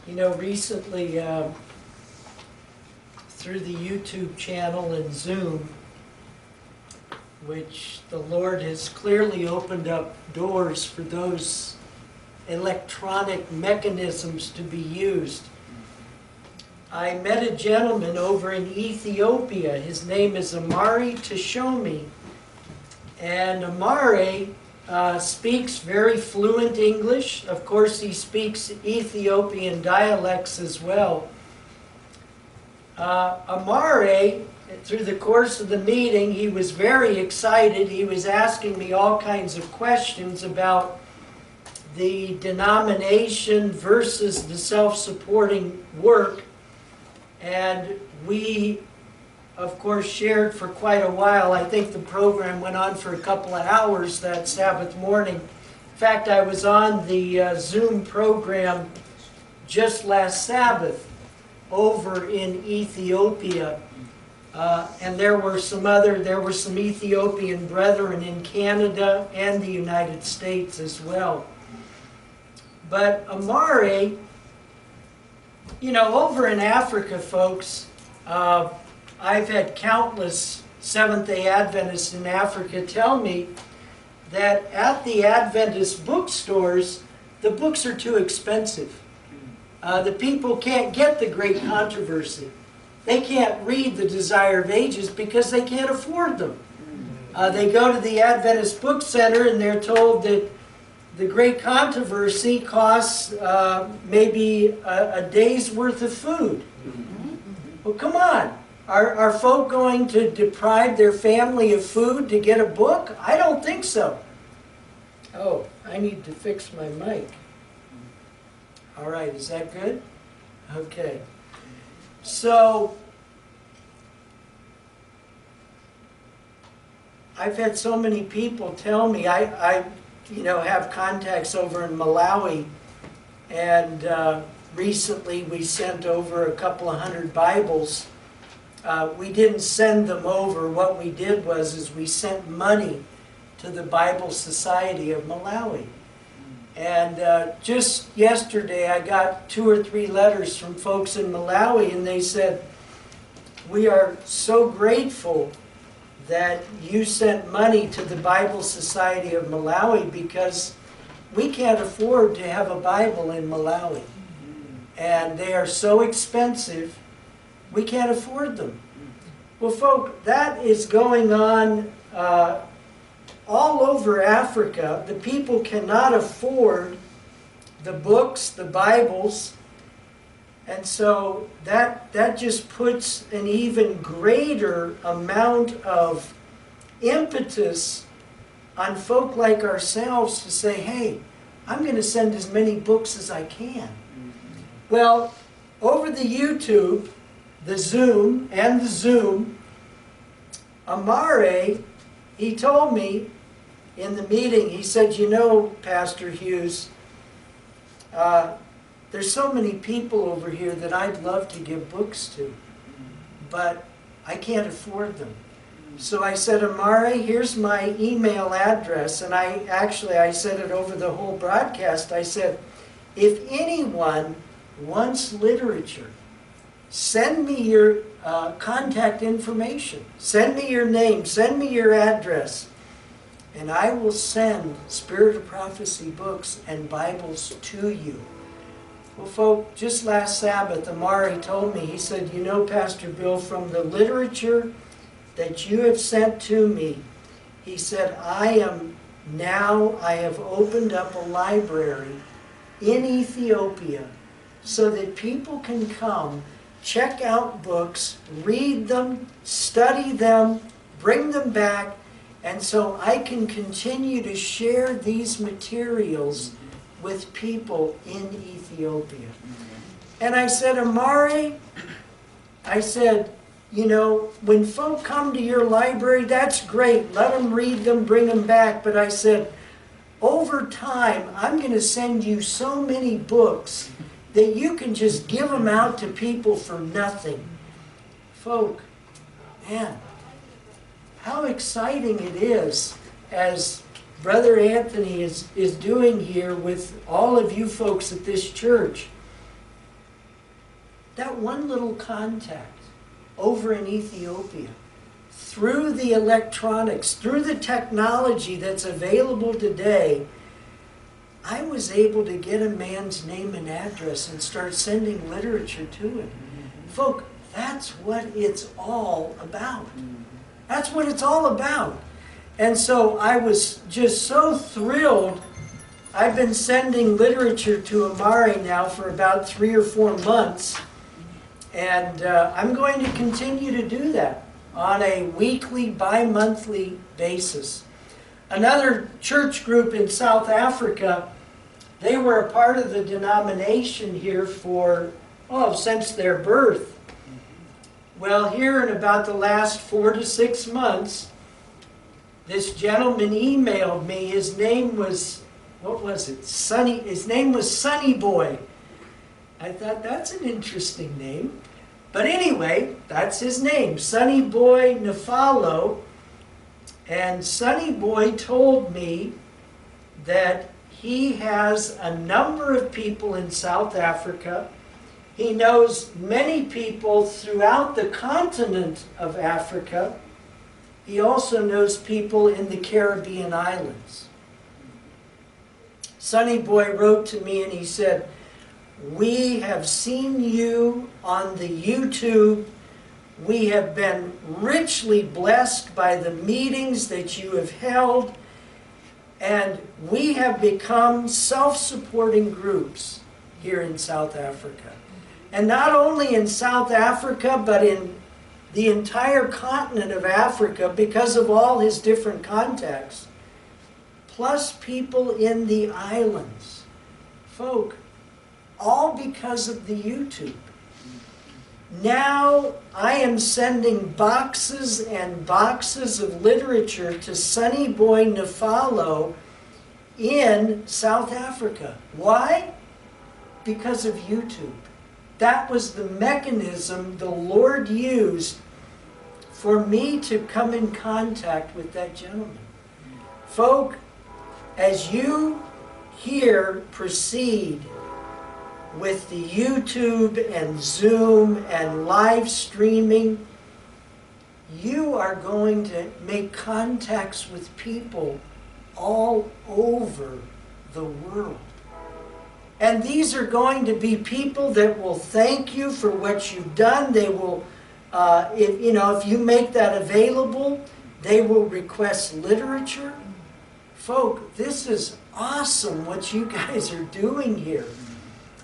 You know, recently through the YouTube channel and Zoom, which the Lord has clearly opened up doors for those electronic mechanisms to be used. I met a gentleman over in Ethiopia. His name is Amari Tashomi. And Amari speaks very fluent English. Of course, he speaks Ethiopian dialects as well. Amari, through the course of the meeting, he was very excited. He was asking me all kinds of questions about the denomination versus the self-supporting work. And we, of course, shared for quite a while. I think the program went on for a couple of hours that Sabbath morning. In fact, I was on the Zoom program just last Sabbath over in Ethiopia. And there were some Ethiopian brethren in Canada and the United States as well. But Amari, you know, over in Africa, folks, I've had countless Seventh-day Adventists in Africa tell me that at the Adventist bookstores, the books are too expensive. The people can't get the Great Controversy. They can't read the Desire of Ages because they can't afford them. They go to the Adventist Book Center and they're told that the Great Controversy costs maybe a day's worth of food. Well, come on. Are folk going to deprive their family of food to get a book? I don't think so. Oh, I need to fix my mic. All right, is that good? Okay. So, I've had so many people tell me, I have contacts over in Malawi, and recently we sent over a couple of hundred Bibles. We didn't send them over. What we did was we sent money to the Bible Society of Malawi. And just yesterday I got 2 or 3 letters from folks in Malawi, and they said, "We are so grateful that you sent money to the Bible Society of Malawi because we can't afford to have a Bible in Malawi. And they are so expensive, we can't afford them." Well, folks, that is going on all over Africa. The people cannot afford the books, the Bibles, and so that just puts an even greater amount of impetus on folk like ourselves to say, hey, I'm going to send as many books as I can. Well, over the YouTube, the Zoom, Amari, he told me in the meeting, he said, "You know, Pastor Hughes, there's so many people over here that I'd love to give books to, but I can't afford them." So I said, "Amari, here's my email address," and I said it over the whole broadcast. I said, "If anyone wants literature, send me your contact information. Send me your name. Send me your address. And I will send Spirit of Prophecy books and Bibles to you." Well, folks, just last Sabbath, Amari told me, he said, "You know, Pastor Bill, from the literature that you have sent to me," he said, I have opened up a library in Ethiopia so that people can come, check out books, read them, study them, bring them back, and so I can continue to share these materials with people in Ethiopia. And I said, "Amari," I said, "you know, when folk come to your library, that's great. Let them read them, bring them back." But I said, over time, I'm going to send you so many books that you can just give them out to people for nothing. Folk, man, how exciting it is, as Brother Anthony is doing here with all of you folks at this church. that one little contact over in Ethiopia, through the electronics, through the technology that's available today, I was able to get a man's name and address and start sending literature to him. Folk, that's what it's all about. That's what it's all about. And so I was just so thrilled. I've been sending literature to Amari now for about 3 or 4 months. And I'm going to continue to do that on a weekly, bi-monthly basis. Another church group in South Africa, they were a part of the denomination here for, since their birth. Well, here in about the last 4 to 6 months, this gentleman emailed me. His name was, what was it? Sonny. His name was Sonny Boy. I thought, that's an interesting name. But anyway, that's his name, Sonny Boy Nafalo. And Sonny Boy told me that he has a number of people in South Africa. He knows many people throughout the continent of Africa. He also knows people in the Caribbean islands. Sonny Boy wrote to me and he said, "We have seen you on the YouTube. We have been richly blessed by the meetings that you have held, and we have become self-supporting groups here in South Africa. And not only in South Africa, but in the entire continent of Africa because of all his different contacts, plus people in the islands. Folk, all because of the YouTube. Now I am sending boxes and boxes of literature to Sonny Boy Nafalo in South Africa. Why? Because of YouTube. That was the mechanism the Lord used for me to come in contact with that gentleman. Folk, as you here proceed with the YouTube and Zoom and live streaming, you are going to make contacts with people all over the world. And these are going to be people that will thank you for what you've done. They will, if you make that available, they will request literature. Folk, this is awesome what you guys are doing here.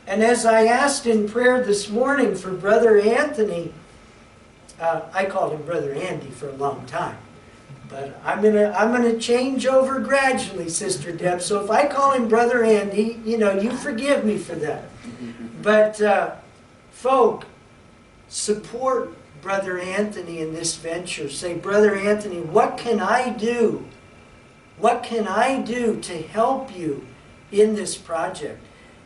And as I asked in prayer this morning for Brother Anthony, I called him Brother Andy for a long time, but I'm gonna change over gradually, Sister Deb. So if I call him Brother Andy, you forgive me for that. But folk, support Brother Anthony in this venture. Say, Brother Anthony, what can I do? What can I do to help you in this project?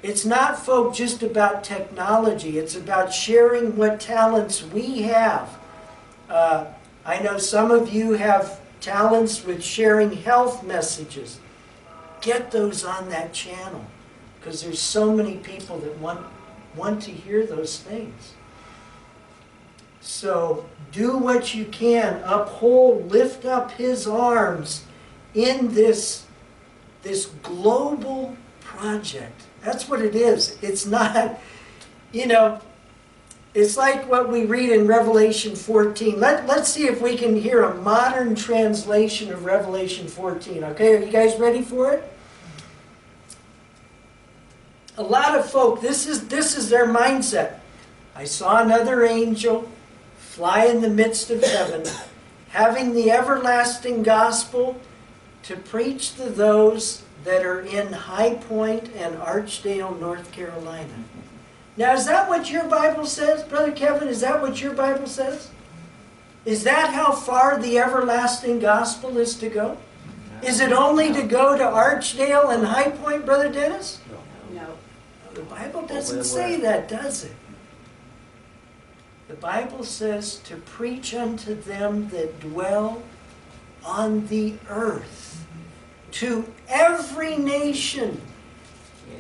It's not, folk, just about technology. It's about sharing what talents we have. I know some of you have talents with sharing health messages. Get those on that channel, because there's so many people that want to hear those things. So do what you can. Uphold, lift up his arms in this global project. That's what it is. It's not, it's like what we read in Revelation 14. Let's see if we can hear a modern translation of Revelation 14. Okay, are you guys ready for it? A lot of folk, this is their mindset. I saw another angel fly in the midst of heaven, having the everlasting gospel to preach to those that are in High Point and Archdale, North Carolina. Now, is that what your Bible says, Brother Kevin? Is that what your Bible says? Is that how far the everlasting gospel is to go? Is it only to go to Archdale and High Point, Brother Dennis? No. The Bible doesn't say that, does it? The Bible says to preach unto them that dwell on the earth, to every nation,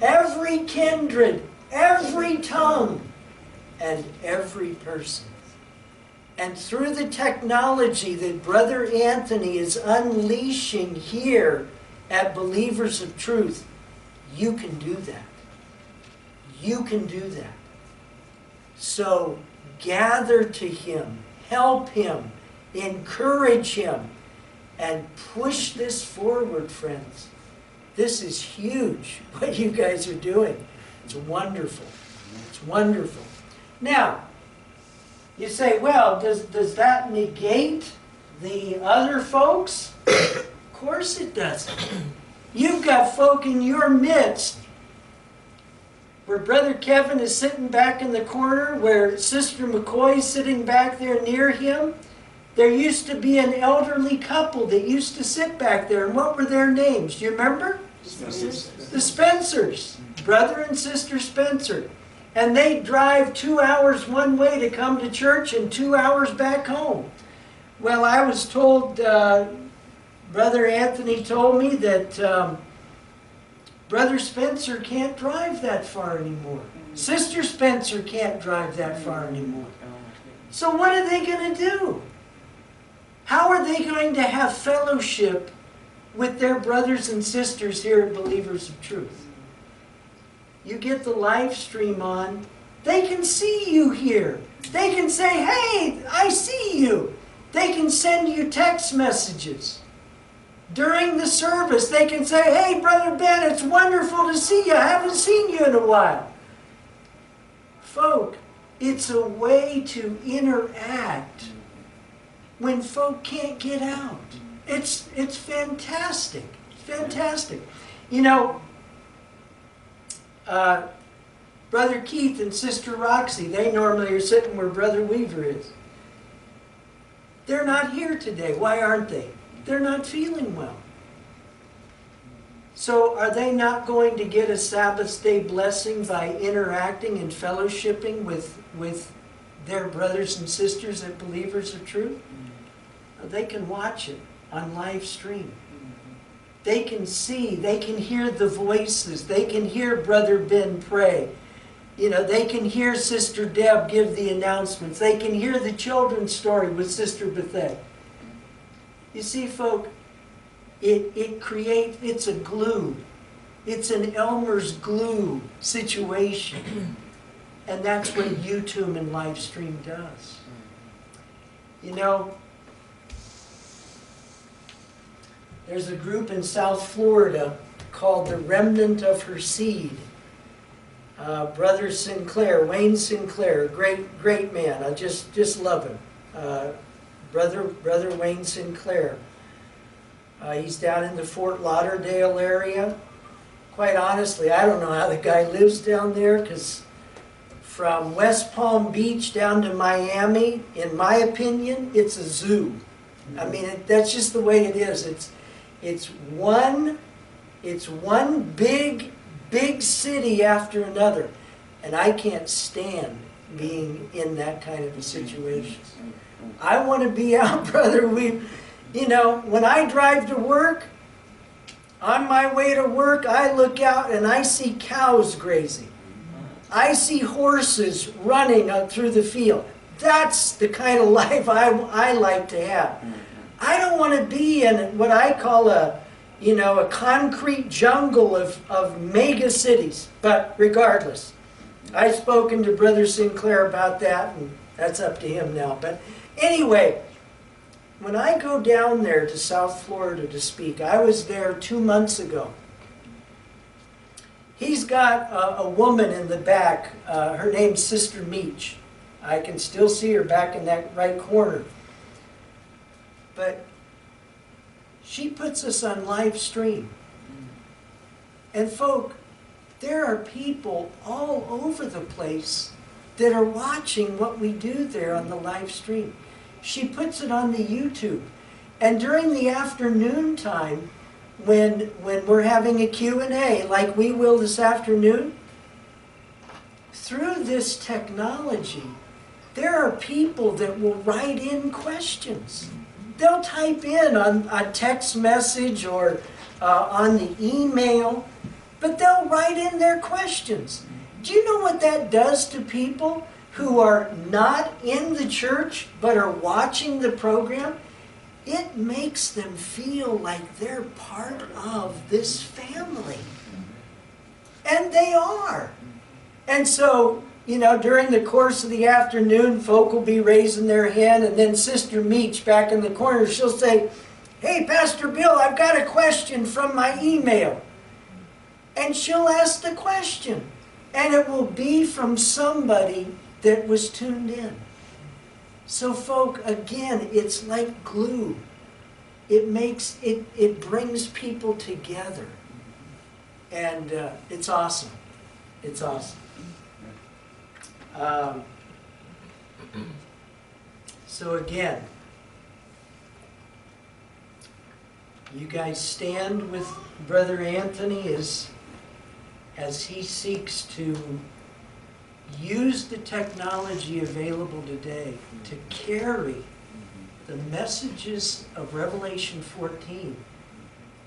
every kindred, every tongue. and every person. And through the technology that Brother Anthony is unleashing here at Believers of Truth, you can do that. You can do that. So gather to him, help him, encourage him, and push this forward, friends. This is huge, what you guys are doing. It's wonderful. It's wonderful. Now, you say, well, does that negate the other folks? Of course it doesn't. You've got folk in your midst where Brother Kevin is sitting back in the corner, where Sister McCoy is sitting back there near him. There used to be an elderly couple that used to sit back there. And what were their names? Do you remember? The Spencers. Brother and Sister Spencer. And they drive 2 hours one way to come to church and 2 hours back home. Well, I was told, Brother Anthony told me that Brother Spencer can't drive that far anymore. Sister Spencer can't drive that far anymore. So what are they going to do? How are they going to have fellowship with their brothers and sisters here at Believers of Truth? You get the live stream on, they can see you here. They can say, hey, I see you. They can send you text messages. During the service, they can say, hey, Brother Ben, it's wonderful to see you. I haven't seen you in a while. Folk, it's a way to interact when folk can't get out. It's fantastic. It's fantastic. You know, Brother Keith and Sister Roxy, they normally are sitting where Brother Weaver is. They're not here today. Why aren't they? They're not feeling well. So are they not going to get a Sabbath day blessing by interacting and fellowshipping with their brothers and sisters at Believers of Truth? They can watch it on live stream. They can see, they can hear the voices, they can hear Brother Ben pray. You know, they can hear Sister Deb give the announcements. They can hear the children's story with Sister Bethay. You see, folk, it's a glue. It's an Elmer's glue situation. And that's what YouTube and live stream does. You know, there's a group in South Florida called the Remnant of Her Seed. Brother Sinclair, Wayne Sinclair, great man. I just love him. Brother Wayne Sinclair. He's down in the Fort Lauderdale area. Quite honestly, I don't know how the guy lives down there, because from West Palm Beach down to Miami, in my opinion, it's a zoo. I mean, that's just the way it is. It's one big city after another, and I can't stand being in that kind of a situation. I want to be out, brother. You know, when I drive to work, on my way to work, I look out and I see cows grazing. I see horses running up through the field. That's the kind of life I like to have. I don't want to be in what I call a concrete jungle of mega cities. But regardless, I've spoken to Brother Sinclair about that, and that's up to him now. But anyway, when I go down there to South Florida to speak, I was there 2 months ago. He's got a woman in the back. Her name's Sister Meach. I can still see her back in that right corner. But she puts us on live stream. And folk, there are people all over the place that are watching what we do there on the live stream. She puts it on the YouTube. And during the afternoon time, when we're having a Q&A, like we will this afternoon, through this technology, there are people that will write in questions. They'll type in on a text message or on the email, but they'll write in their questions. Do you know what that does to people who are not in the church but are watching the program, it makes them feel like they're part of this family. And they are. And so, you know, during the course of the afternoon, folk will be raising their hand, and then Sister Meach back in the corner, she'll say, "Hey, Pastor Bill, I've got a question from my email." And she'll ask the question. And it will be from somebody that was tuned in. So folk, again, it's like glue. It brings people together. And it's awesome. It's awesome. So again, you guys stand with Brother Anthony as he seeks to use the technology available today to carry the messages of Revelation 14,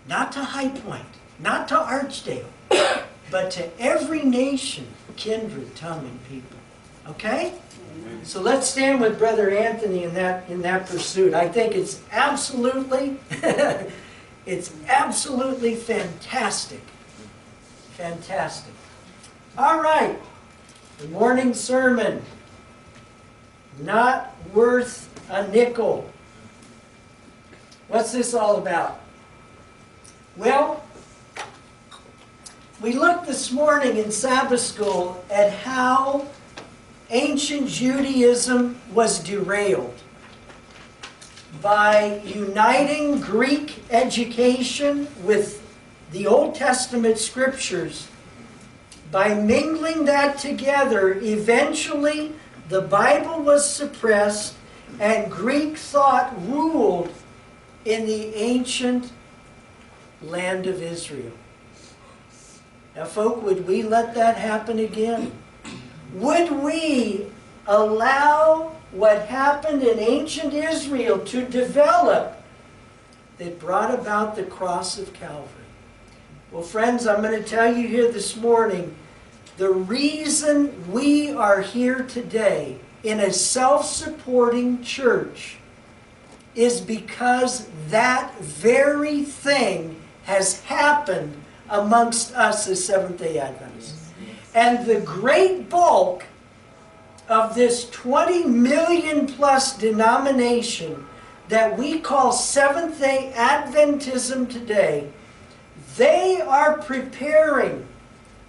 not to High Point, not to Archdale, but to every nation, kindred, tongue, and people. Okay? So let's stand with Brother Anthony in that pursuit. I think it's absolutely, it's absolutely fantastic. Fantastic. All right. The morning sermon. Not worth a nickel. What's this all about? Well, we looked this morning in Sabbath School at how ancient Judaism was derailed by uniting Greek education with the Old Testament scriptures. By mingling that together, eventually the Bible was suppressed and Greek thought ruled in the ancient land of Israel. Now, folk, would we let that happen again? Would we allow what happened in ancient Israel to develop that brought about the cross of Calvary? Well, friends, I'm going to tell you here this morning, the reason we are here today in a self-supporting church is because that very thing has happened amongst us as Seventh-day Adventists. And the great bulk of this 20 million plus denomination that we call Seventh-day Adventism today, they are preparing,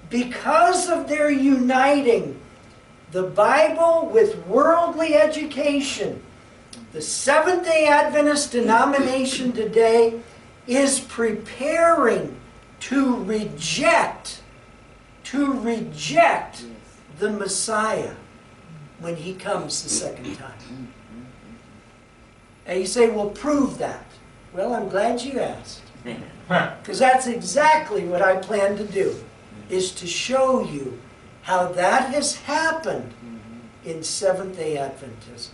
because of their uniting the Bible with worldly education. The Seventh-day Adventist denomination today is preparing to reject the Messiah when he comes the second time. And you say, well, prove that. Well, I'm glad you asked. Because that's exactly what I plan to do, is to show you how that has happened in Seventh-day Adventism.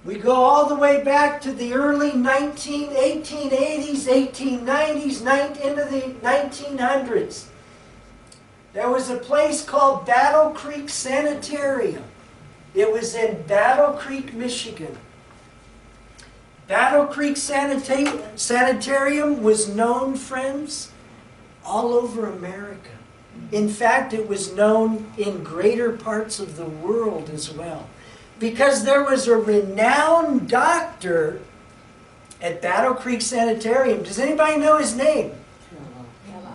We go all the way back to the early 1880s, 1890s, into the 1900s. There was a place called Battle Creek Sanitarium. It was in Battle Creek, Michigan. Battle Creek Sanitarium was known, friends, all over America. In fact, it was known in greater parts of the world as well. Because there was a renowned doctor at Battle Creek Sanitarium. Does anybody know his name?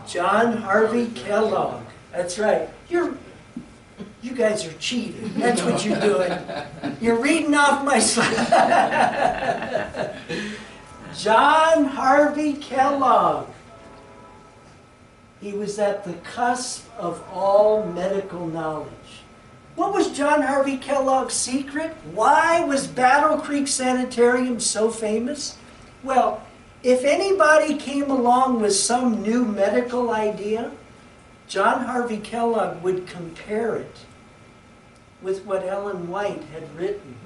John Harvey Kellogg. That's right. You guys are cheating. That's what you're doing. You're reading off my slide. John Harvey Kellogg. He was at the cusp of all medical knowledge. What was John Harvey Kellogg's secret? Why was Battle Creek Sanitarium so famous? Well, if anybody came along with some new medical idea, John Harvey Kellogg would compare it with what Ellen White had written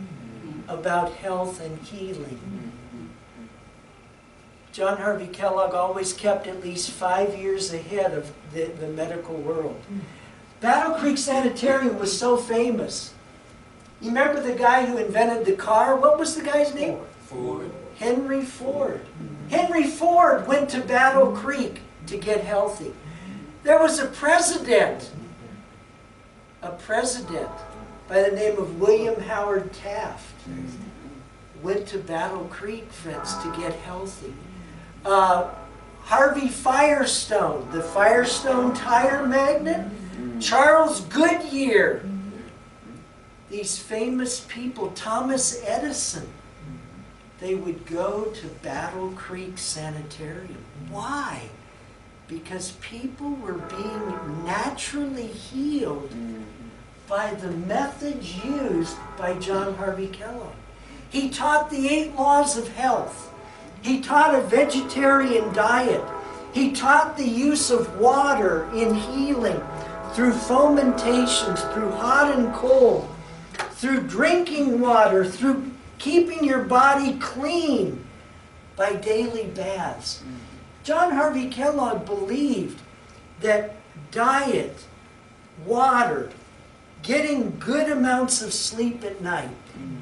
about health and healing. John Harvey Kellogg always kept at least 5 years ahead of the medical world. Battle Creek Sanitarium was so famous. You remember the guy who invented the car? What was the guy's name? Ford. Henry Ford. Henry Ford went to Battle Creek to get healthy. There was a president by the name of William Howard Taft. Went to Battle Creek, friends, to get healthy. Harvey Firestone, the Firestone tire magnate. Charles Goodyear. These famous people, Thomas Edison, they would go to Battle Creek Sanitarium. Why? Because people were being naturally healed by the methods used by John Harvey Kellogg. He taught the 8 laws of health. He taught a vegetarian diet. He taught the use of water in healing through fomentations, through hot and cold, through drinking water, through keeping your body clean by daily baths. John Harvey Kellogg believed that diet, water, getting good amounts of sleep at night,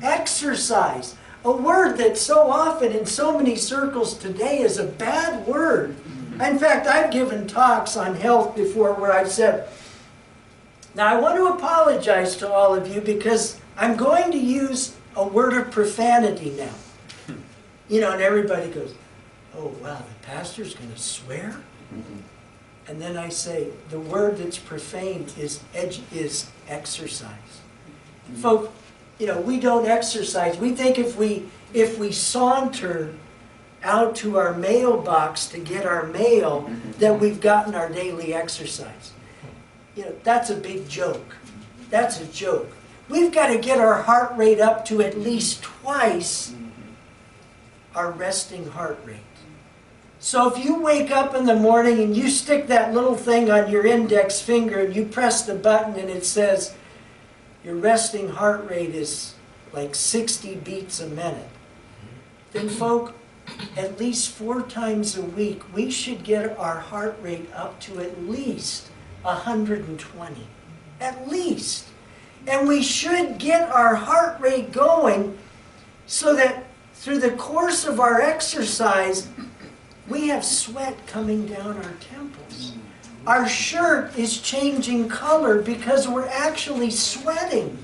exercise, a word that so often in so many circles today is a bad word. In fact, I've given talks on health before where I've said, now I want to apologize to all of you because I'm going to use a word of profanity now. You know, and everybody goes, oh wow, the pastor's going to swear? And then I say, the word that's profane is exercise. Folks, you know, we don't exercise. We think if we saunter out to our mailbox to get our mail, that we've gotten our daily exercise. You know, that's a big joke. That's a joke. We've got to get our heart rate up to at least twice our resting heart rate. So if you wake up in the morning and you stick that little thing on your index finger and you press the button and it says your resting heart rate is like 60 beats a minute, then folk, at least 4 times a week, we should get our heart rate up to at least 120. At least. And we should get our heart rate going so that through the course of our exercise, we have sweat coming down our temples. Our shirt is changing color because we're actually sweating.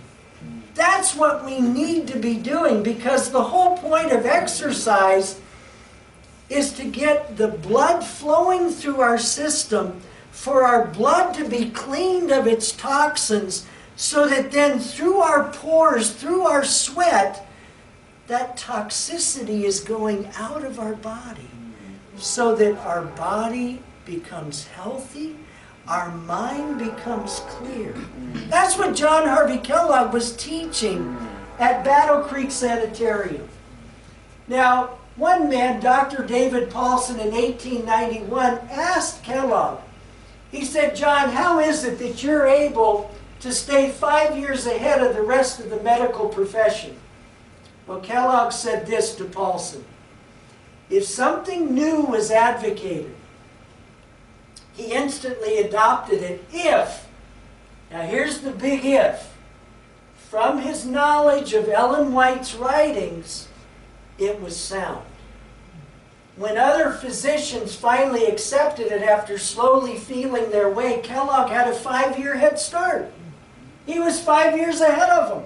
That's what we need to be doing, because the whole point of exercise is to get the blood flowing through our system, for our blood to be cleaned of its toxins, so that then through our pores, through our sweat, that toxicity is going out of our body, so that our body becomes healthy, our mind becomes clear. That's what John Harvey Kellogg was teaching at Battle Creek Sanitarium. Now, one man, Dr. David Paulson, in 1891, asked Kellogg, he said, John, how is it that you're able to stay 5 years ahead of the rest of the medical profession? Well, Kellogg said this to Paulson. If something new was advocated, he instantly adopted it if, now here's the big if, from his knowledge of Ellen White's writings, it was sound. When other physicians finally accepted it after slowly feeling their way, Kellogg had a 5-year head start. He was 5 years ahead of them.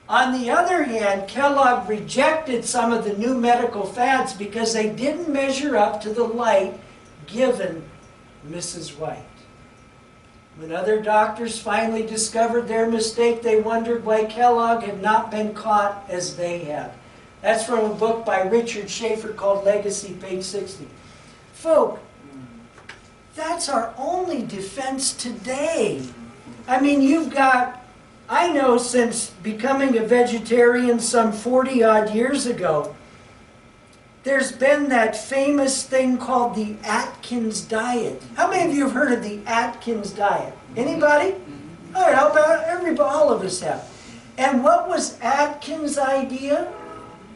On the other hand, Kellogg rejected some of the new medical fads because they didn't measure up to the light given Mrs. White. When other doctors finally discovered their mistake, they wondered why Kellogg had not been caught as they had. That's from a book by Richard Schaefer called Legacy, page 60. Folk, that's our only defense today. I mean, you've got, I know since becoming a vegetarian some 40-odd years ago, there's been that famous thing called the Atkins diet. How many of you have heard of the Atkins diet? Anybody? All right, how about everybody? All of us have. And what was Atkins' idea?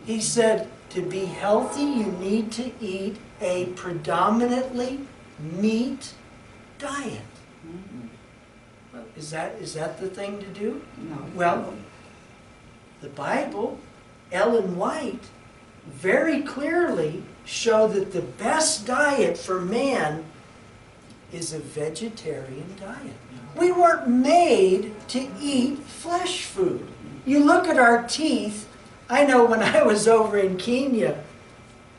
He said, to be healthy, you need to eat a predominantly meat diet. Is that the thing to do? No. Well, the Bible, Ellen White, very clearly show that the best diet for man is a vegetarian diet. We weren't made to eat flesh food. You look at our teeth. I know when I was over in Kenya,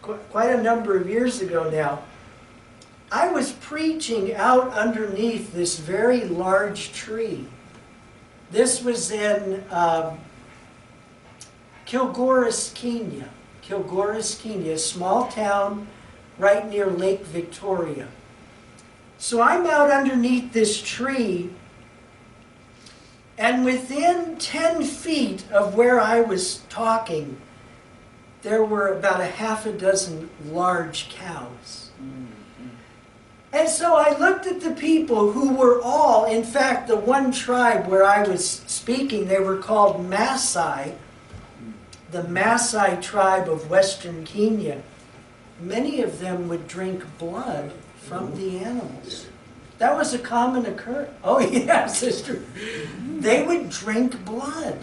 quite a number of years ago now, I was preaching out underneath this very large tree. This was in Kilgoris, Kenya. Kilgoris, Kenya, a small town right near Lake Victoria. So I'm out underneath this tree, and within 10 feet of where I was talking, there were about a half a dozen large cows. And so I looked at the people who were all, in fact, the one tribe where I was speaking, they were called Maasai, the Maasai tribe of Western Kenya. Many of them would drink blood from the animals. That was a common occurrence. Oh yeah, sister. They would drink blood.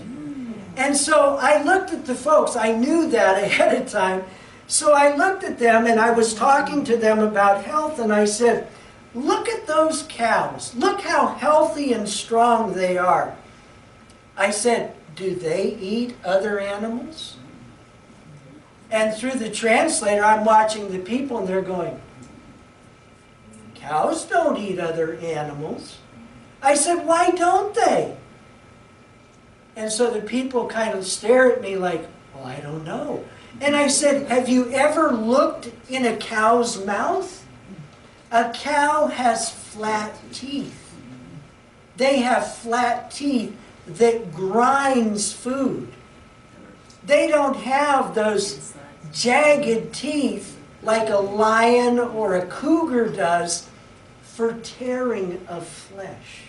And so I looked at the folks. I knew that ahead of time. So I looked at them and I was talking to them about health, and I said, look at those cows. Look how healthy and strong they are. I said, do they eat other animals? And through the translator, I'm watching the people and they're going, cows don't eat other animals. I said, why don't they? And so the people kind of stare at me like, well, I don't know. And I said, have you ever looked in a cow's mouth? A cow has flat teeth. They have flat teeth that grinds food. They don't have those jagged teeth like a lion or a cougar does for tearing of flesh.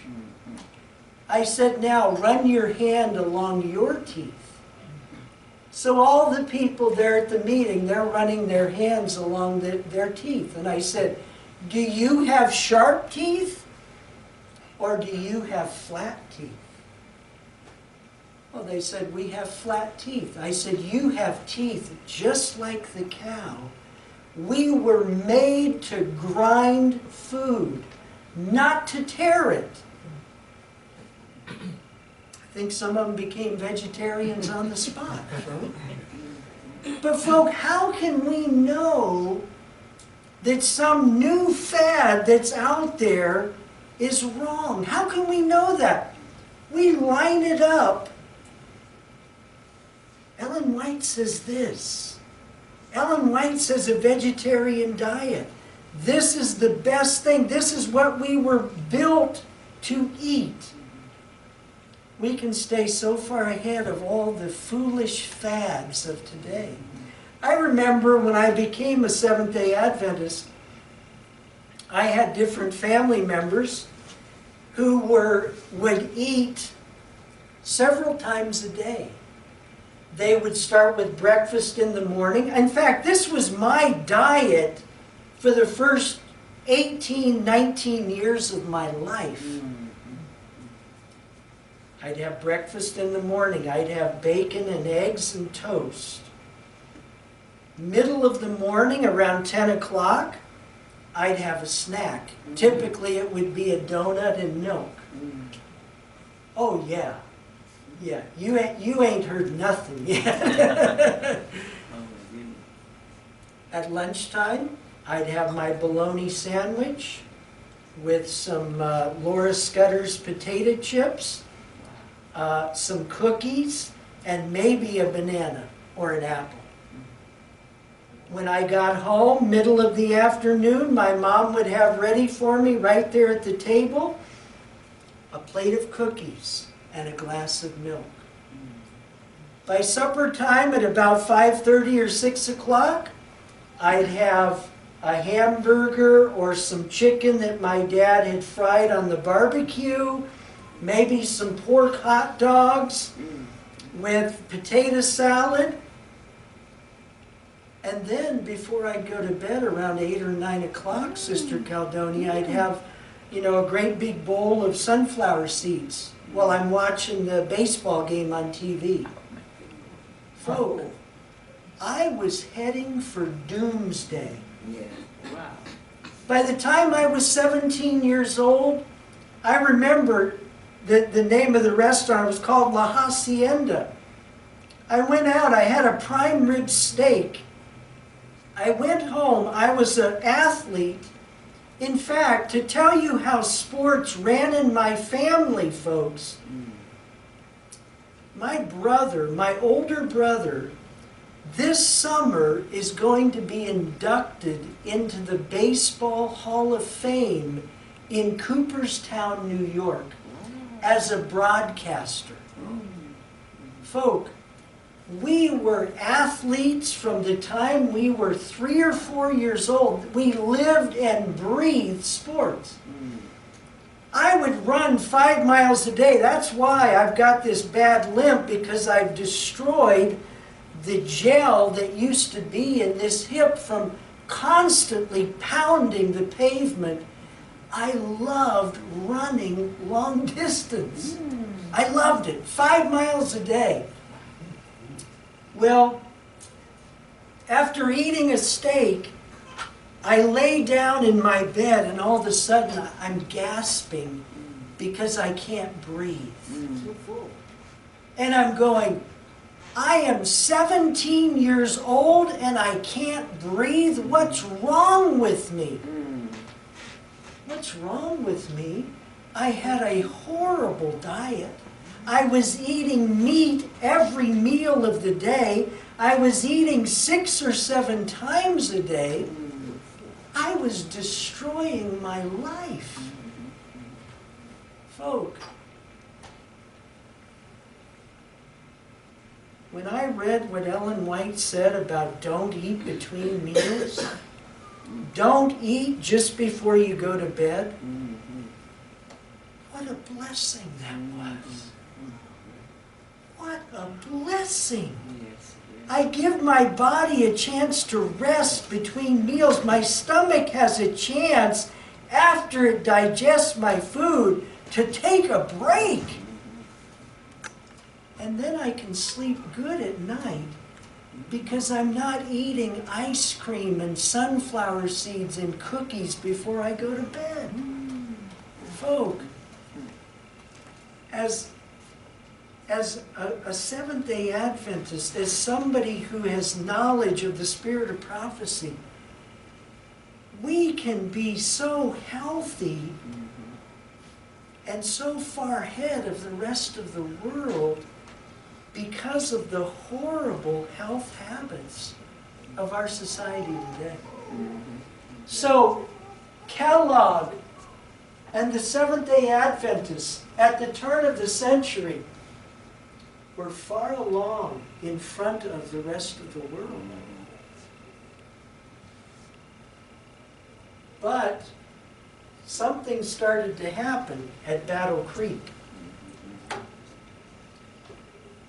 I said, now run your hand along your teeth. So all the people there at the meeting, they're running their hands along their teeth. And I said, do you have sharp teeth or do you have flat teeth? Well, they said, we have flat teeth. I said, you have teeth just like the cow. We were made to grind food, not to tear it. I think some of them became vegetarians on the spot. But folk, how can we know that some new fad that's out there is wrong? How can we know that? We line it up. Ellen White says this. Ellen White says a vegetarian diet. This is the best thing. This is what we were built to eat. We can stay so far ahead of all the foolish fads of today. I remember when I became a Seventh-day Adventist, I had different family members who would eat several times a day. They would start with breakfast in the morning. In fact, this was my diet for the first 18, 19 years of my life. I'd have breakfast in the morning. I'd have bacon and eggs and toast. Middle of the morning, around 10 o'clock, I'd have a snack. Typically, it would be a donut and milk. Oh, yeah. Yeah, you ain't heard nothing yet. At lunchtime, I'd have my bologna sandwich with some Laura Scudder's potato chips, some cookies, and maybe a banana or an apple. When I got home, middle of the afternoon, my mom would have ready for me right there at the table a plate of cookies and a glass of milk. By supper time at about 5:30 or 6 o'clock, I'd have a hamburger or some chicken that my dad had fried on the barbecue, maybe some pork hot dogs with potato salad. And then before I'd go to bed around 8 or 9 o'clock, Sister Caldonia, I'd have a great big bowl of sunflower seeds while I'm watching the baseball game on TV. Folk, I was heading for doomsday. Yeah. Wow. By the time I was 17 years old, I remember that the name of the restaurant was called La Hacienda. I went out, I had a prime rib steak. I went home, I was an athlete. In fact, to tell you how sports ran in my family, folks, my brother, my older brother, this summer is going to be inducted into the Baseball Hall of Fame in Cooperstown, New York, as a broadcaster. Folk, we were athletes from the time we were 3 or 4 years old. We lived and breathed sports. I would run 5 miles a day. That's why I've got this bad limp, because I've destroyed the gel that used to be in this hip from constantly pounding the pavement. I loved running long distance. I loved it. 5 miles a day. Well, after eating a steak, I lay down in my bed and all of a sudden I'm gasping because I can't breathe. And I'm going, I am 17 years old and I can't breathe. What's wrong with me? What's wrong with me? I had a horrible diet. I was eating meat every meal of the day. I was eating 6 or 7 times a day. I was destroying my life. Folk, when I read what Ellen White said about don't eat between meals, don't eat just before you go to bed, what a blessing that was. What a blessing. I give my body a chance to rest between meals. My stomach has a chance, after it digests my food, to take a break. And then I can sleep good at night because I'm not eating ice cream and sunflower seeds and cookies before I go to bed. Folk, as a Seventh-day Adventist, as somebody who has knowledge of the spirit of prophecy, we can be so healthy and so far ahead of the rest of the world because of the horrible health habits of our society today. So, Kellogg and the Seventh-day Adventists at the turn of the century were far along in front of the rest of the world. But something started to happen at Battle Creek.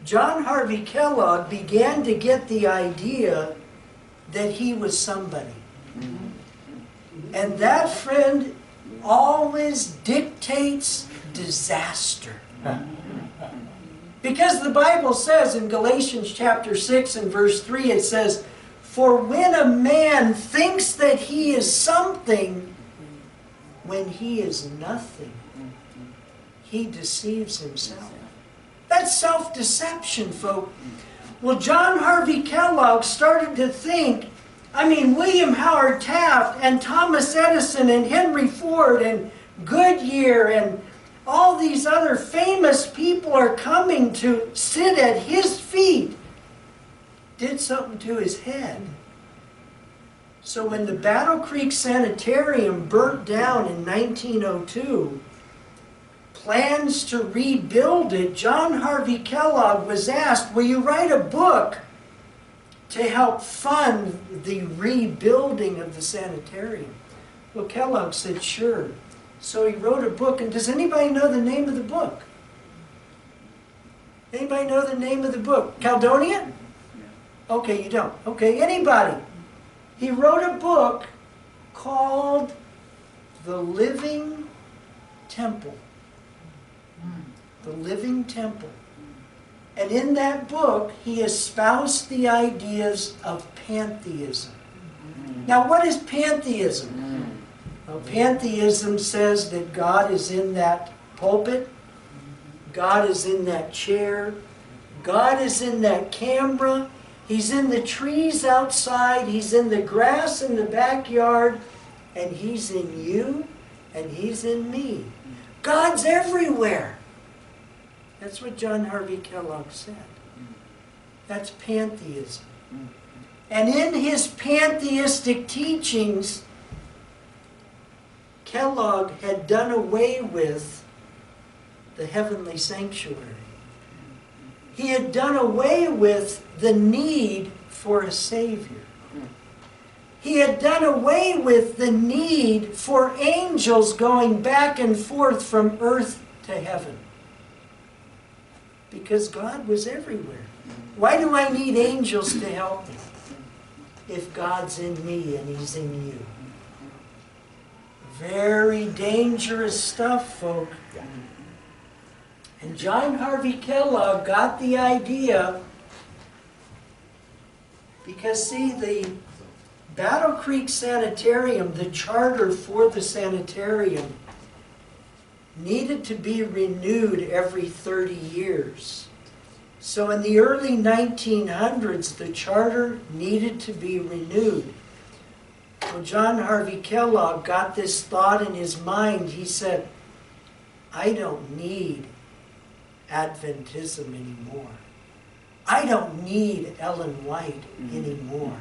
John Harvey Kellogg began to get the idea that he was somebody. And that, friend, always dictates disaster. Because the Bible says in Galatians chapter 6 and verse 3, it says, "For when a man thinks that he is something, when he is nothing, he deceives himself." That's self-deception, folks. Well, John Harvey Kellogg started to think, William Howard Taft and Thomas Edison and Henry Ford and Goodyear and all these other famous people are coming to sit at his feet, did something to his head. So when the Battle Creek Sanitarium burnt down in 1902, plans to rebuild it, John Harvey Kellogg was asked, will you write a book to help fund the rebuilding of the sanitarium? Well, Kellogg said, sure. So he wrote a book, and does anybody know the name of the book? Anybody know the name of the book? Caledonia? Okay, you don't. Okay, anybody? He wrote a book called The Living temple. The living temple. And in that book, he espoused the ideas of pantheism. Now, what is pantheism? Well, pantheism says that God is in that pulpit, God is in that chair, God is in that camera, He's in the trees outside, He's in the grass in the backyard, and He's in you, and He's in me. God's everywhere. That's what John Harvey Kellogg said. That's pantheism. And in his pantheistic teachings, Kellogg had done away with the heavenly sanctuary. He had done away with the need for a Savior. He had done away with the need for angels going back and forth from earth to heaven. Because God was everywhere. Why do I need angels to help me if God's in me and He's in you? Very dangerous stuff, folk. And John Harvey Kellogg got the idea because, see, the Battle Creek Sanitarium, the charter for the sanitarium, needed to be renewed every 30 years. So in the early 1900s, the charter needed to be renewed. Well, John Harvey Kellogg got this thought in his mind. He said, I don't need Adventism anymore. I don't need Ellen White anymore.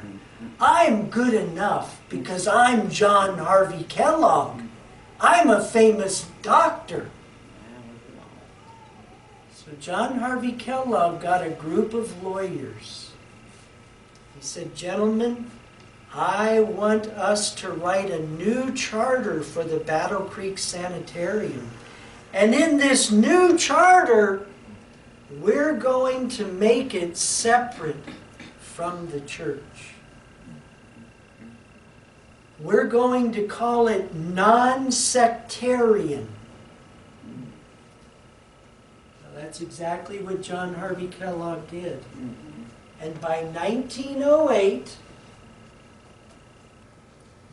I'm good enough because I'm John Harvey Kellogg. I'm a famous doctor. So John Harvey Kellogg got a group of lawyers. He said, gentlemen, I want us to write a new charter for the Battle Creek Sanitarium. And in this new charter, we're going to make it separate from the church. We're going to call it non-sectarian. Now, that's exactly what John Harvey Kellogg did. And by 1908,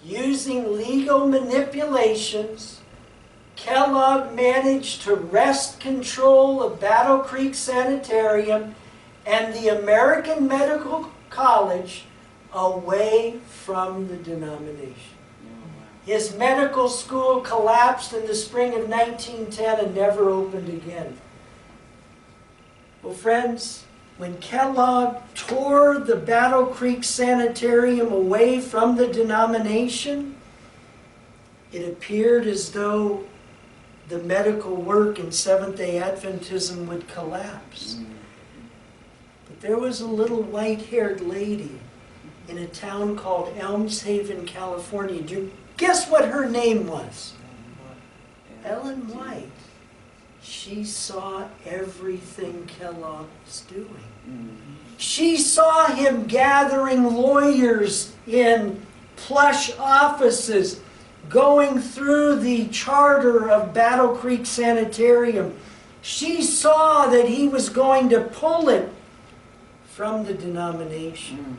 using legal manipulations, Kellogg managed to wrest control of Battle Creek Sanitarium and the American Medical College away from the denomination. His medical school collapsed in the spring of 1910 and never opened again. Well, friends, when Kellogg tore the Battle Creek Sanitarium away from the denomination, it appeared as though the medical work in Seventh-day Adventism would collapse. But there was a little white-haired lady in a town called Elms Haven, California. Do you guess what her name was? Ellen White. She saw everything Kellogg was doing. She saw him gathering lawyers in plush offices, going through the charter of Battle Creek Sanitarium. She saw that he was going to pull it from the denomination.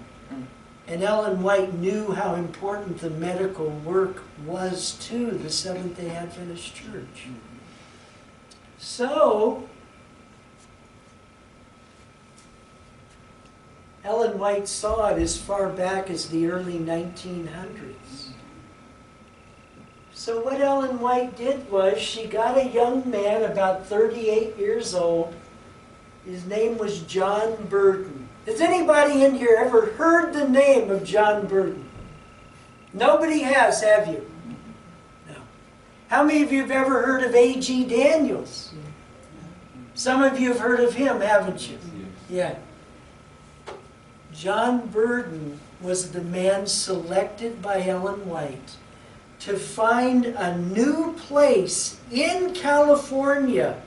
And Ellen White knew how important the medical work was to the Seventh-day Adventist Church. So, Ellen White saw it as far back as the early 1900s. So what Ellen White did was she got a young man about 38 years old. His name was John Burton. Has anybody in here ever heard the name of John Burton? Nobody has, have you? No. How many of you have ever heard of A.G. Daniels? Some of you have heard of him, haven't you? Yeah. John Burton was the man selected by Ellen White to find a new place in California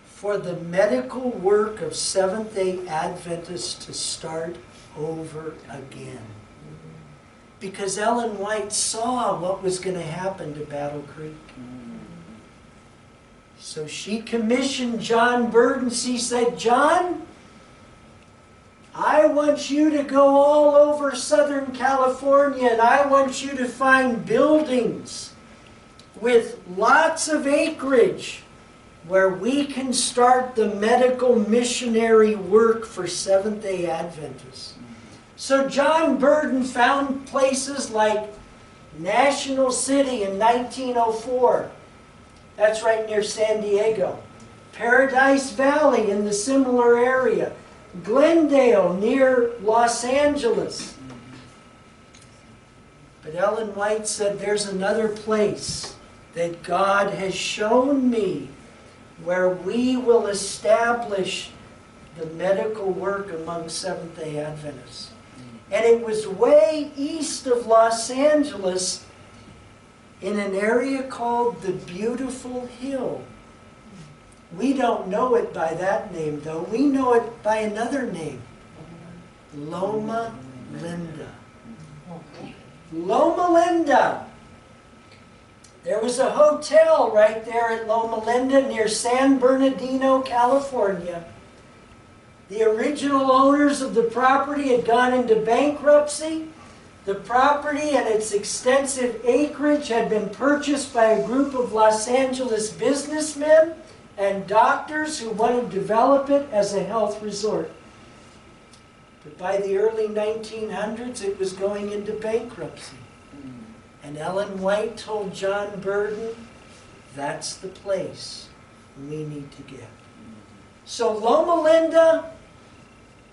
for the medical work of Seventh-day Adventists to start over again. Because Ellen White saw what was going to happen to Battle Creek. So she commissioned John Burden. She said, John, I want you to go all over Southern California, and I want you to find buildings with lots of acreage where we can start the medical missionary work for Seventh-day Adventists. So John Burden found places like National City in 1904. That's right near San Diego. Paradise Valley in the similar area. Glendale near Los Angeles. But Ellen White said, there's another place that God has shown me where we will establish the medical work among Seventh-day Adventists. And it was way east of Los Angeles in an area called the Beautiful Hill. We don't know it by that name, though. We know it by another name. Loma Linda. Loma Linda. There was a hotel right there at Loma Linda near San Bernardino, California. The original owners of the property had gone into bankruptcy. The property and its extensive acreage had been purchased by a group of Los Angeles businessmen and doctors who wanted to develop it as a health resort. But by the early 1900s, it was going into bankruptcy. And Ellen White told John Burden, that's the place we need to get. So Loma Linda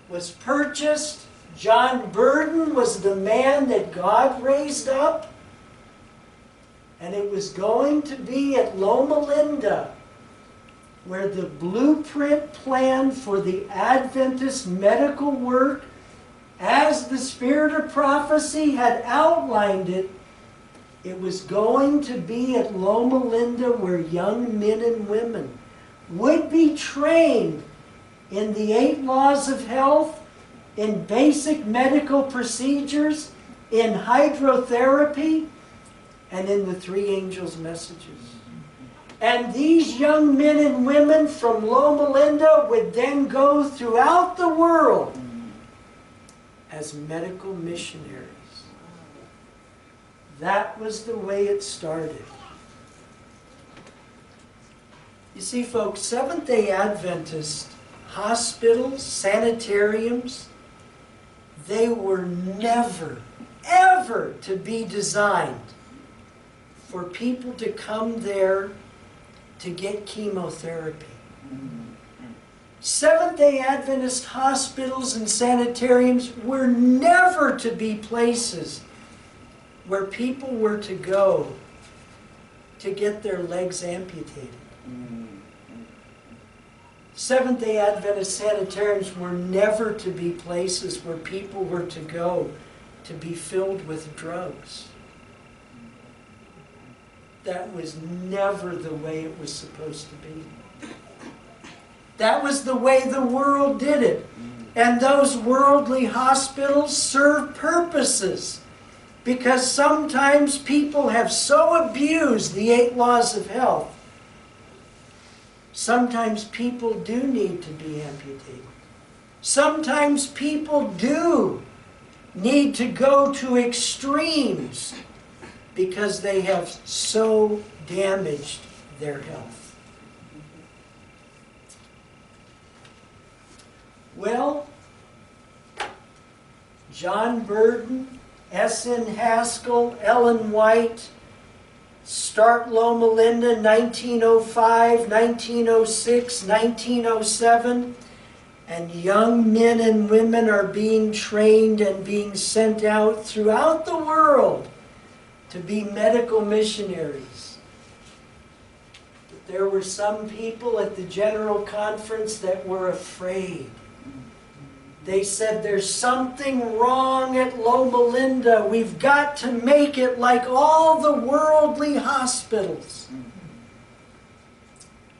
was purchased. John Burden was the man that God raised up. And it was going to be at Loma Linda where the blueprint plan for the Adventist medical work, as the Spirit of Prophecy had outlined it, it was going to be at Loma Linda where young men and women would be trained in the 8 laws of health, in basic medical procedures, in hydrotherapy, and in the 3 angels' messages. And these young men and women from Loma Linda would then go throughout the world as medical missionaries. That was the way it started. You see, folks, Seventh-day Adventist hospitals, sanitariums, they were never, ever to be designed for people to come there to get chemotherapy. Seventh-day Adventist hospitals and sanitariums were never to be places where people were to go to get their legs amputated. Seventh-day Adventist sanitariums were never to be places where people were to go to be filled with drugs. That was never the way it was supposed to be. That was the way the world did it. And those worldly hospitals serve purposes, because sometimes people have so abused the 8 laws of health. Sometimes people do need to be amputated. Sometimes people do need to go to extremes because they have so damaged their health. Well, John Burden, S.N. Haskell, Ellen White start Loma Linda 1905, 1906, 1907, and young men and women are being trained and being sent out throughout the world to be medical missionaries. But there were some people at the General Conference that were afraid. They said, there's something wrong at Loma Linda. We've got to make it like all the worldly hospitals.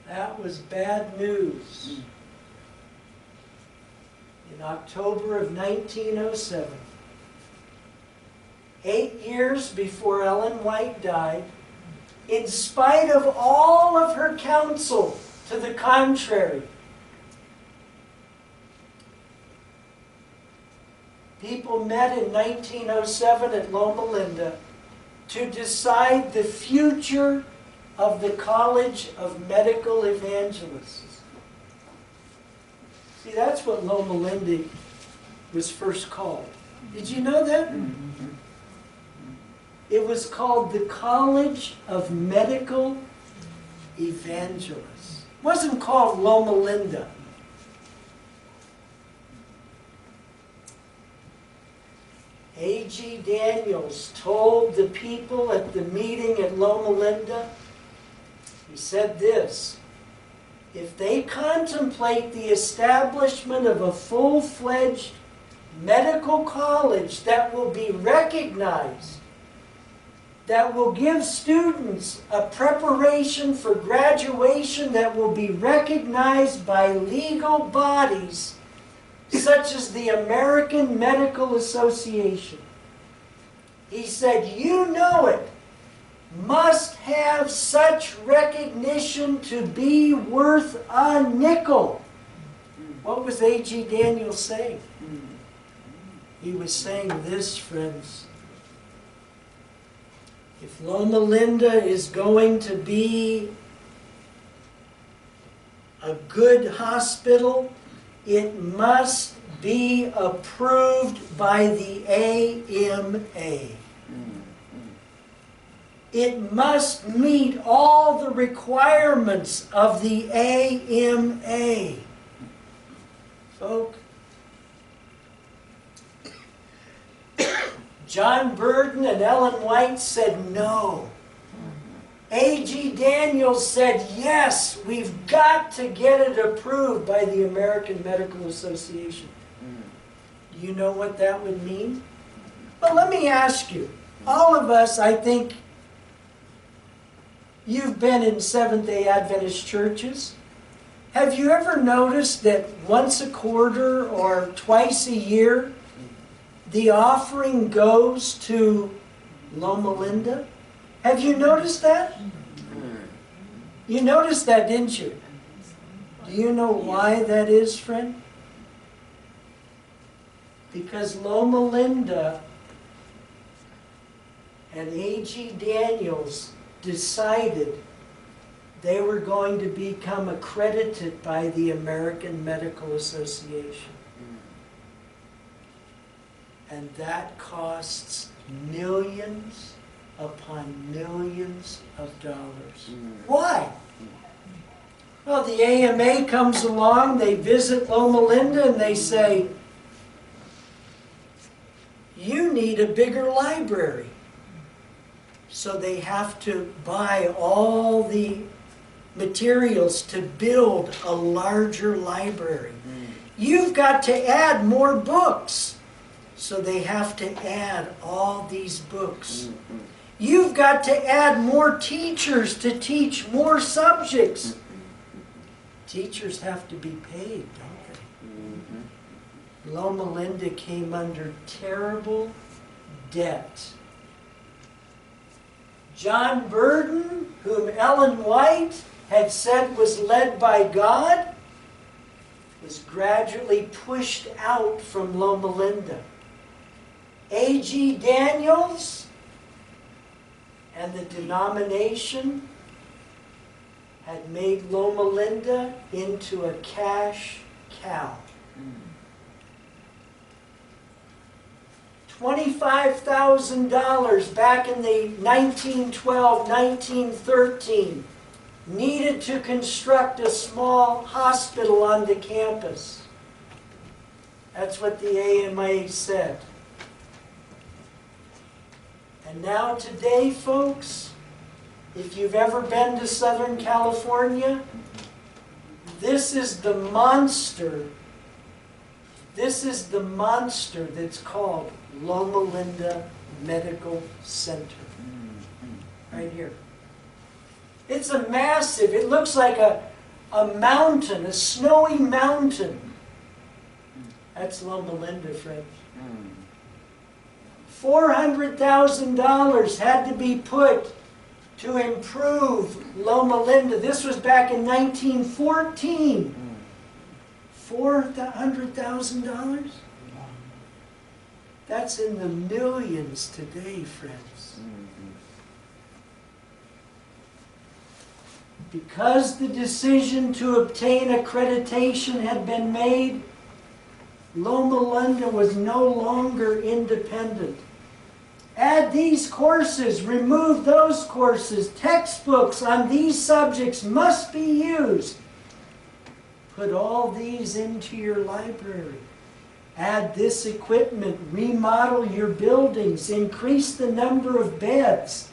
That was bad news. In October of 1907, 8 years before Ellen White died, in spite of all of her counsel to the contrary. People met in 1907 at Loma Linda to decide the future of the College of Medical Evangelists. See, that's what Loma Linda was first called. Did you know that? It was called the College of Medical Evangelists. It wasn't called Loma Linda. A.G. Daniels told the people at the meeting at Loma Linda, he said this: if they contemplate the establishment of a full-fledged medical college that will be recognized, that will give students a preparation for graduation that will be recognized by legal bodies such as the American Medical Association, he said, you know it, must have such recognition to be worth a nickel. What was A.G. Daniels saying? He was saying this, friends. If Loma Linda is going to be a good hospital, it must be approved by the AMA. It must meet all the requirements of the AMA. Folks, John Burden and Ellen White said no. A.G. Daniels said yes, we've got to get it approved by the American Medical Association. Do you know what that would mean? Well, let me ask you. All of us, I think, you've been in Seventh-day Adventist churches. Have you ever noticed that once a quarter or twice a year, the offering goes to Loma Linda? Have you noticed that? You noticed that, didn't you? Do you know why that is, friend? Because Loma Linda and A.G. Daniels decided they were going to become accredited by the American Medical Association. And that costs millions upon millions of dollars. Why? Well, the AMA comes along, they visit Loma Linda, and they say, you need a bigger library. So they have to buy all the materials to build a larger library. You've got to add more books. So they have to add all these books. You've got to add more teachers to teach more subjects. Teachers have to be paid, don't they? Loma Linda came under terrible debt. John Burden, whom Ellen White had said was led by God, was gradually pushed out from Loma Linda. A.G. Daniels and the denomination had made Loma Linda into a cash cow. $25,000 back in the 1912, 1913 needed to construct a small hospital on the campus. That's what the AMA said. And now today, folks, if you've ever been to Southern California, this is the monster. This is the monster that's called Loma Linda Medical Center. Right here. It's a massive, it looks like a mountain, a snowy mountain. That's Loma Linda, friends. $400,000 had to be put to improve Loma Linda. This was back in 1914. $400,000? That's in the millions today, friends. Because the decision to obtain accreditation had been made, Loma Linda was no longer independent. Add these courses, remove those courses. Textbooks on these subjects must be used. Put all these into your library. Add this equipment, remodel your buildings, increase the number of beds,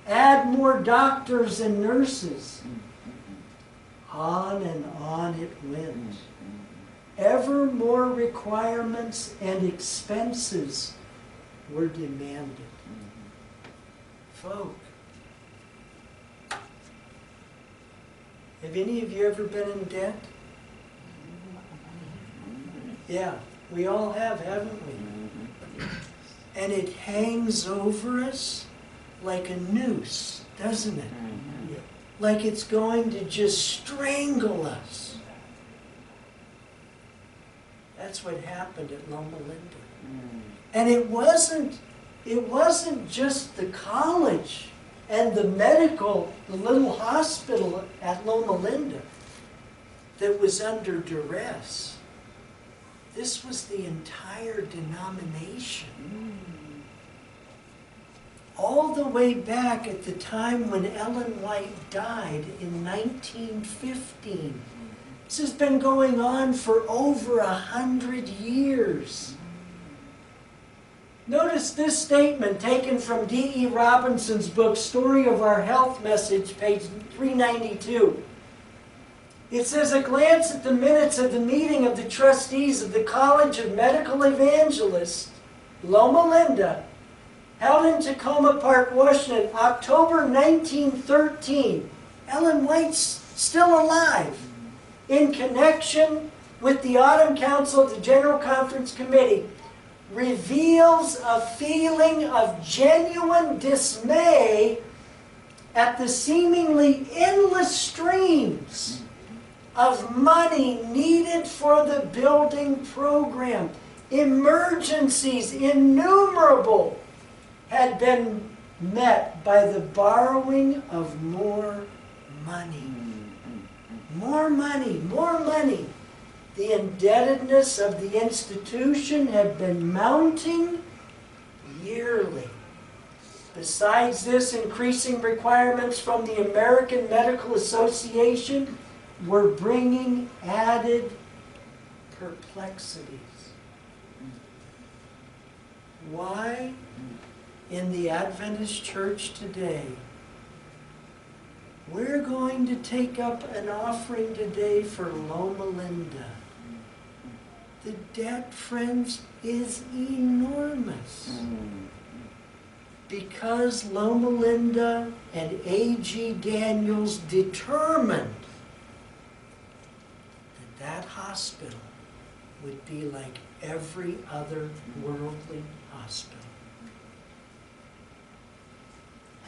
add more doctors and nurses. On and on it went. Ever more requirements and expenses were demanded. Folk, have any of you ever been in debt? Yeah, we all have, haven't we? And it hangs over us like a noose, doesn't it? Like it's going to just strangle us. That's what happened at Loma Linda. And it wasn't just the college and the little hospital at Loma Linda that was under duress. This was the entire denomination. All the way back at the time when Ellen White died in 1915. This has been going on for over 100 years. Notice this statement taken from D.E. Robinson's book, Story of Our Health Message, page 392. It says, a glance at the minutes of the meeting of the trustees of the College of Medical Evangelists, Loma Linda, held in Tacoma Park, Washington, October 1913. Ellen White's still alive. In connection with the Autumn Council of the General Conference Committee, reveals a feeling of genuine dismay at the seemingly endless streams of money needed for the building program. Emergencies innumerable had been met by the borrowing of more money. More money, more money. The indebtedness of the institution had been mounting yearly. Besides this, increasing requirements from the American Medical Association were bringing added perplexities. Why, in the Adventist Church today, we're going to take up an offering today for Loma Linda. The debt, friends, is enormous. Because Loma Linda and A.G. Daniels determined that hospital would be like every other worldly hospital.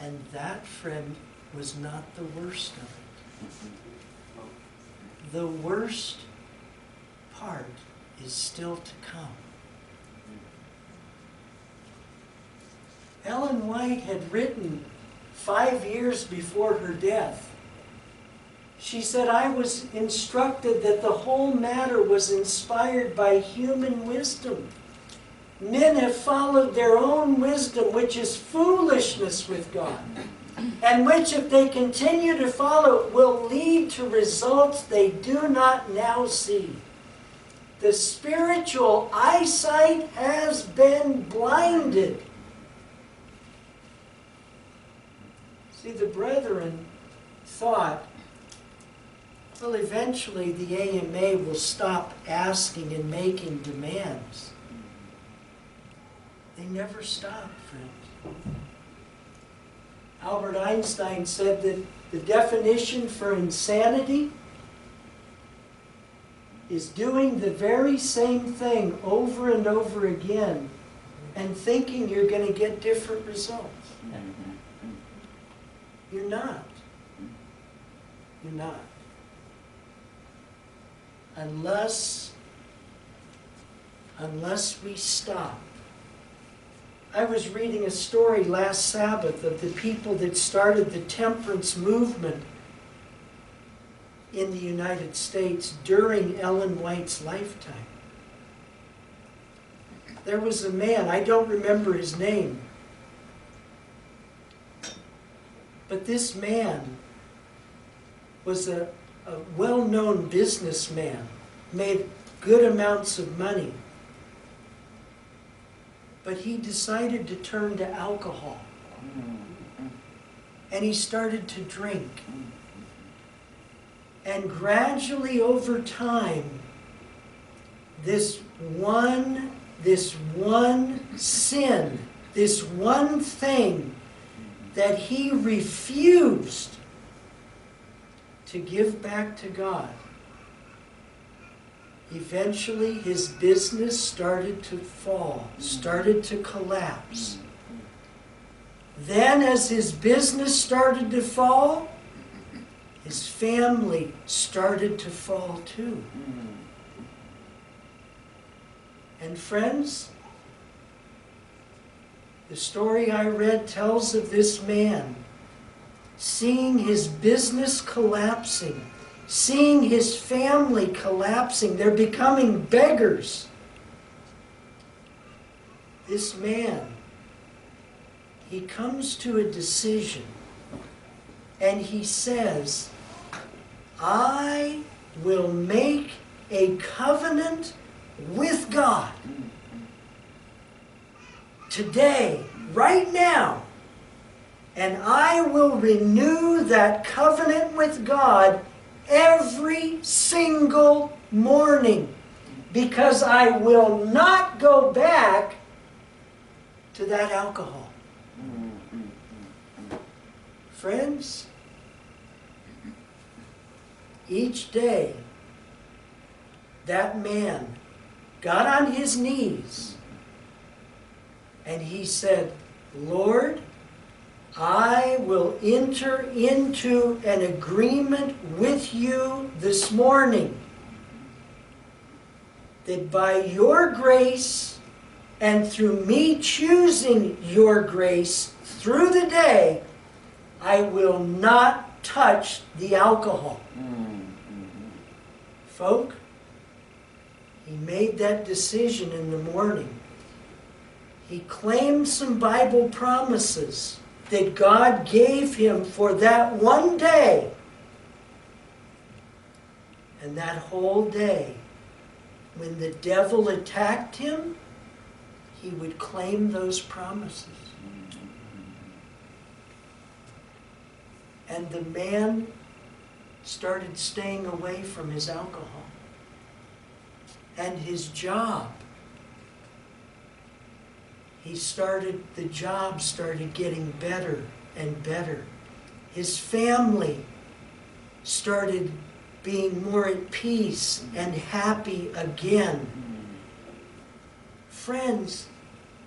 And that, friend, was not the worst of it. The worst part is still to come. Ellen White had written 5 years before her death. She said, I was instructed that the whole matter was inspired by human wisdom. Men have followed their own wisdom, which is foolishness with God, and which, if they continue to follow, will lead to results they do not now see. The spiritual eyesight has been blinded. See, the brethren thought, well, eventually the AMA will stop asking and making demands. They never stopped, friends. Albert Einstein said that the definition for insanity is doing the very same thing over and over again and thinking you're going to get different results. You're not. You're not. Unless we stop. I was reading a story last Sabbath of the people that started the temperance movement in the United States during Ellen White's lifetime. There was a man, I don't remember his name, but this man was a well-known businessman, made good amounts of money, but he decided to turn to alcohol, and he started to drink. And gradually over time, this one sin, this one thing that he refused to give back to God, eventually his business started to fall, started to collapse. Then as his business started to fall, his family started to fall too. And friends, the story I read tells of this man seeing his business collapsing, seeing his family collapsing. They're becoming beggars. This man, he comes to a decision, and he says, I will make a covenant with God today, right now, and I will renew that covenant with God every single morning, because I will not go back to that alcohol. Friends, each day that man got on his knees and he said, Lord, I will enter into an agreement with you this morning that by your grace and through me choosing your grace through the day, I will not touch the alcohol. Folk, he made that decision in the morning. He claimed some Bible promises that God gave him for that one day. And that whole day, when the devil attacked him, he would claim those promises. And the man started staying away from his alcohol. And his job, the job started getting better and better. His family started being more at peace and happy again. Friends,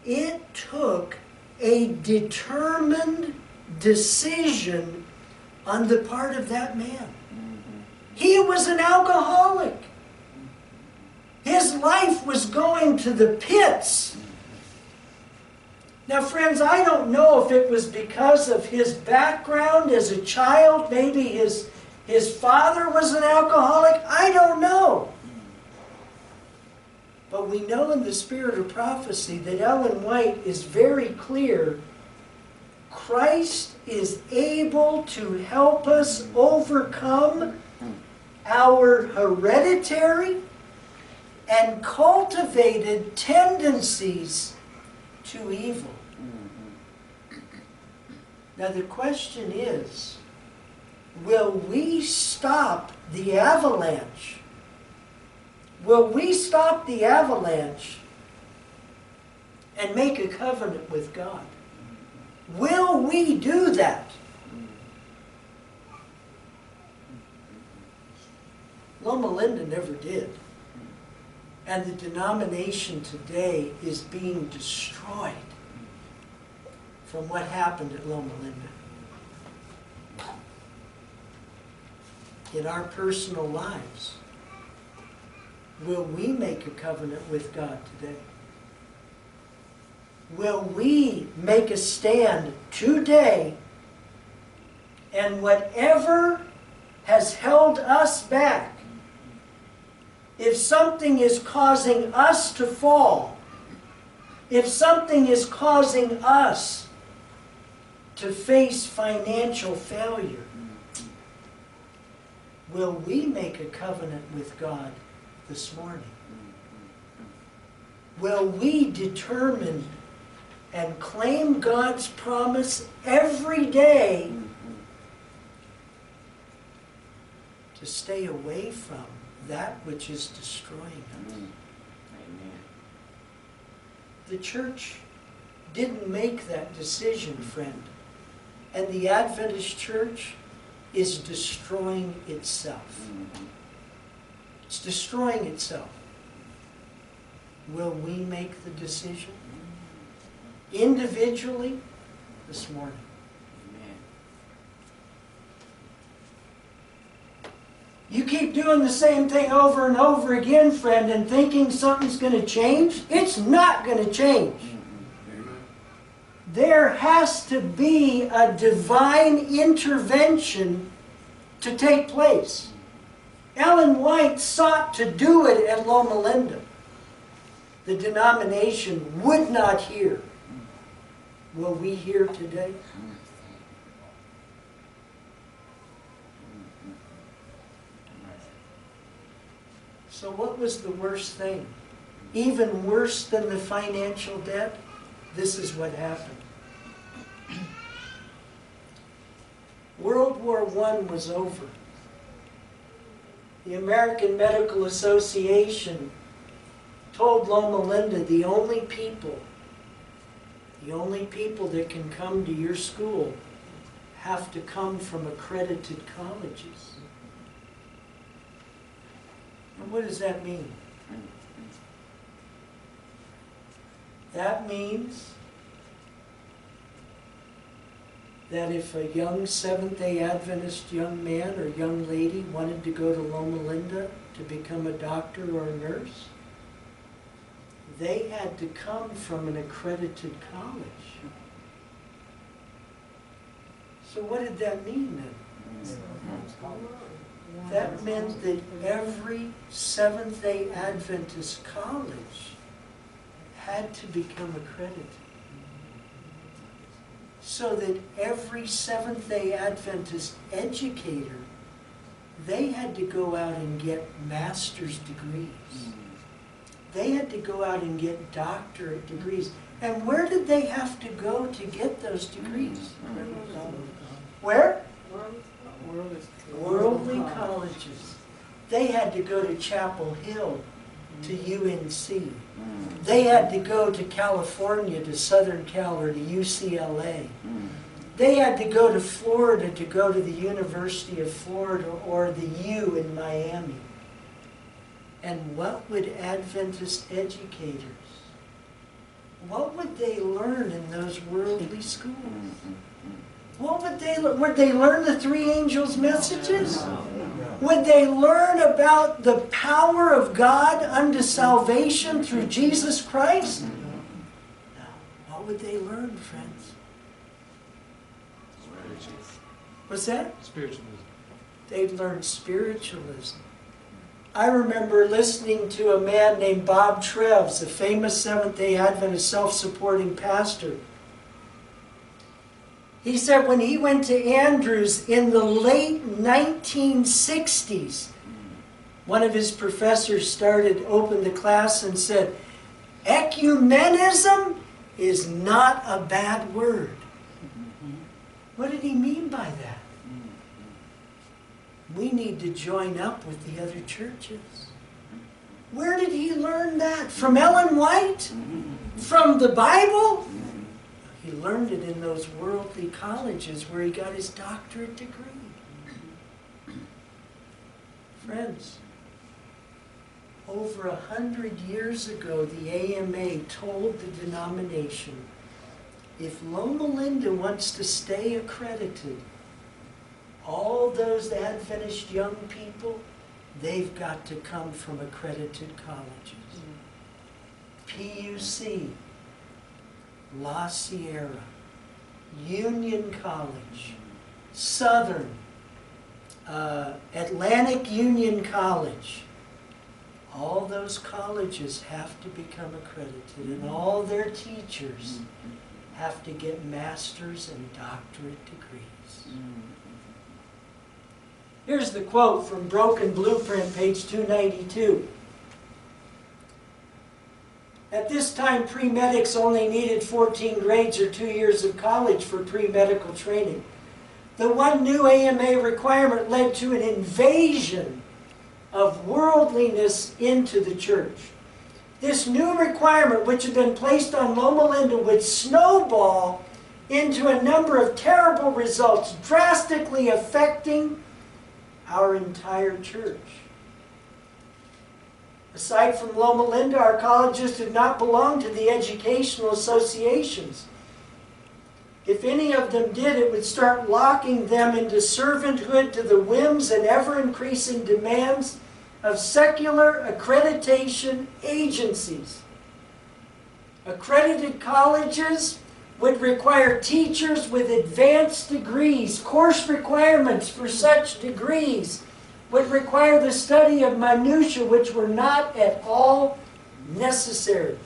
it took a determined decision on the part of that man. He was an alcoholic. His life was going to the pits. Now, friends, I don't know if it was because of his background as a child. Maybe his father was an alcoholic. I don't know. But we know in the spirit of prophecy that Ellen White is very clear. Christ is able to help us overcome our hereditary and cultivated tendencies to evil. Now the question is, will we stop the avalanche? Will we stop the avalanche and make a covenant with God? Will we do that? Loma Linda never did. And the denomination today is being destroyed from what happened at Loma Linda. in our personal lives, will we make a covenant with God today? Will we make a stand today, and whatever has held us back, if something is causing us to fall, if something is causing us to face financial failure, will we make a covenant with God this morning? Will we determine and claim God's promise every day to stay away from that which is destroying us? Amen. The church didn't make that decision, friend. And the Adventist church is destroying itself. It's destroying itself. Will we make the decision individually this morning? Amen. You keep doing the same thing over and over again, friend, and thinking something's going to change. It's not going to change. There has to be a divine intervention to take place. Ellen White sought to do it at Loma Linda. The denomination would not hear. Will we hear today? So what was the worst thing? Even worse than the financial debt? This is what happened. World War I was over. The American Medical Association told Loma Linda the only people that can come to your school have to come from accredited colleges. And what does that mean? That means that if a young Seventh-day Adventist young man or young lady wanted to go to Loma Linda to become a doctor or a nurse, they had to come from an accredited college. So what did that mean then? That meant that every Seventh-day Adventist college had to become accredited. So that every Seventh-day Adventist educator, they had to go out and get master's degrees. They had to go out and get doctorate degrees. And where did they have to go to get those degrees? Where? Worldly colleges. They had to go to Chapel Hill, to UNC. They had to go to California, to Southern Cal, or to UCLA. They had to go to Florida to go to the University of Florida or the U in Miami. And what would Adventist educators, what would they learn in those worldly schools? What would they learn? Would they learn the three angels' messages? Would they learn about the power of God unto salvation through Jesus Christ? No. What would they learn, friends? What's that? Spiritualism. They'd learn spiritualism. I remember listening to a man named Bob Treves, a famous Seventh-day Adventist self-supporting pastor. He said when he went to Andrews in the late 1960s, one of his professors opened the class and said, "Ecumenism is not a bad word." What did he mean by that? We need to join up with the other churches. Where did he learn that? From Ellen White? From the Bible? He learned it in those worldly colleges where he got his doctorate degree. Friends, over 100 years ago, the AMA told the denomination, if Loma Linda wants to stay accredited, all those unfinished young people, they've got to come from accredited colleges. PUC, La Sierra, Union College, Southern, Atlantic Union College. All those colleges have to become accredited, and all their teachers have to get master's and doctorate degrees. Here's the quote from Broken Blueprint, page 292. At this time, pre-medics only needed 14 grades or 2 years of college for pre-medical training. The one new AMA requirement led to an invasion of worldliness into the church. This new requirement, which had been placed on Loma Linda, would snowball into a number of terrible results, drastically affecting our entire church. Aside from Loma Linda, our colleges did not belong to the educational associations. If any of them did, it would start locking them into servanthood to the whims and ever-increasing demands of secular accreditation agencies. Accredited colleges would require teachers with advanced degrees. Course requirements for such degrees would require the study of minutiae which were not at all necessary.